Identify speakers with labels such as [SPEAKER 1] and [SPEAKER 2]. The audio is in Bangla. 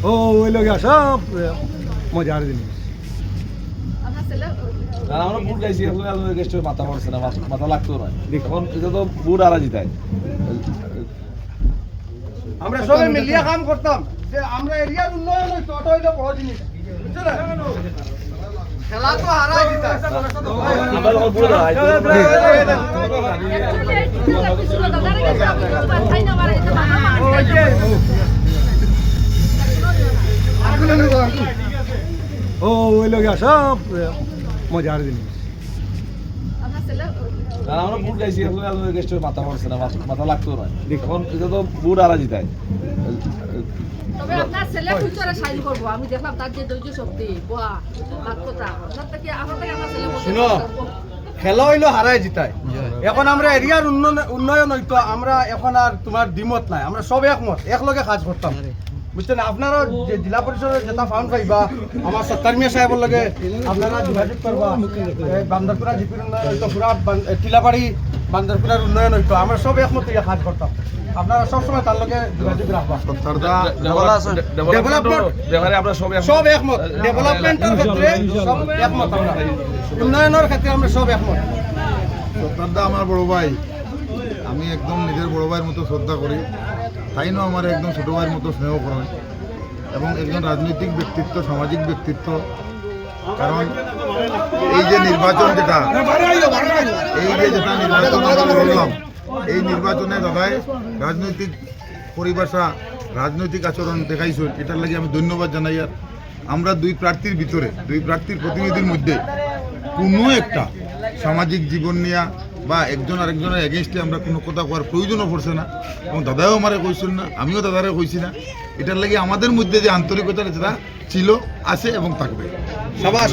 [SPEAKER 1] ও ওই লোক সব মজার জিনিস।
[SPEAKER 2] আমরা বুট গাইছি গেস্টের মাথা পড়ছে না, মাথা লাগতো না। এখন এটা তো বুট আরা জিতায়।
[SPEAKER 3] আমরা সবাই মিলিয়ে কাম করতাম যে আমরা এরিয়ার উন্নয়ন হইতো, ওটা হইলো বড় জিনিস, বুঝছো না? খেলা তো হারাই জিতায়।
[SPEAKER 2] আমরা যখন বুট হারাই
[SPEAKER 1] ও ওই লোক সব মজার জিনিস।
[SPEAKER 2] আমরা বুট গাইছি গেস্টের মাথা পড়ছে না, মাথা লাগতো না। এখন এটা তো বুট আরা জিতায়।
[SPEAKER 4] তবে আপনার ছেলে ফিউচারে সাইন করবো, আমি দেখলাম তার যে ধৈর্য শক্তি বাহ কথা আপনার থেকে আমার ছেলে
[SPEAKER 3] শুনো, খেলা হইলো হারাই জিতায়। এখন আমরা এরিয়ার উন্নয়ন হইতো, আমরা এখন আর তোমার দ্বিমত নাই, আমরা সব একমত, একলগে কাজ করতাম, বুঝছেন? আপনারা যে জেলা পরিষদের যেটা ফান্ড পাইবা, আমার সত্তার মিয়া সাহেবের লগে আপনারা যোগাযোগ করবা। বান্দরপুরা জিপির উন্নয়ন হইতো, পুরা টিলাবাড়ি বান্দরপুরার উন্নয়ন হইতো, আমরা সব একমত হইয়া কাজ করতাম। আপনারা সবসময় তার লগে যোগাযোগ রাখবা। সব একমত, ডেভেলপমেন্টের ক্ষেত্রে সব একমত, আমরা উন্নয়নের ক্ষেত্রে আমরা সব একমত।
[SPEAKER 5] সত্তারদা আমার বড় ভাই, আমি একদম নিজের বড় ভাইয়ের মতো শ্রদ্ধা করি, তাই না আমার একদম ছোটো ভাইয়ের মতো স্নেহ করেন, এবং একজন রাজনৈতিক ব্যক্তিত্ব, সামাজিক ব্যক্তিত্ব। কারণ এই যে নির্বাচন যেটা নির্বাচন করলাম, এই নির্বাচনে দাদাই রাজনৈতিক পরিভাষা, রাজনৈতিক আচরণ দেখাইছো, এটার লাগে আমি ধন্যবাদ জানাই। আর আমরা দুই প্রার্থীর ভিতরে, দুই প্রার্থীর প্রতিনিধির মধ্যে কোনো একটা সামাজিক জীবন নিয়ে বা একজন আরেকজনের এগেনস্টে আমরা কোনো কথা কোয়ার প্রয়োজনও পড়ছে না, এবং দাদাও আমারে কইছিল না, আমিও দাদারে কইছি না। এটার লাগে আমাদের মধ্যে যে আন্তরিকতা যেটা ছিল, আছে এবং থাকবে।
[SPEAKER 3] সাবাস।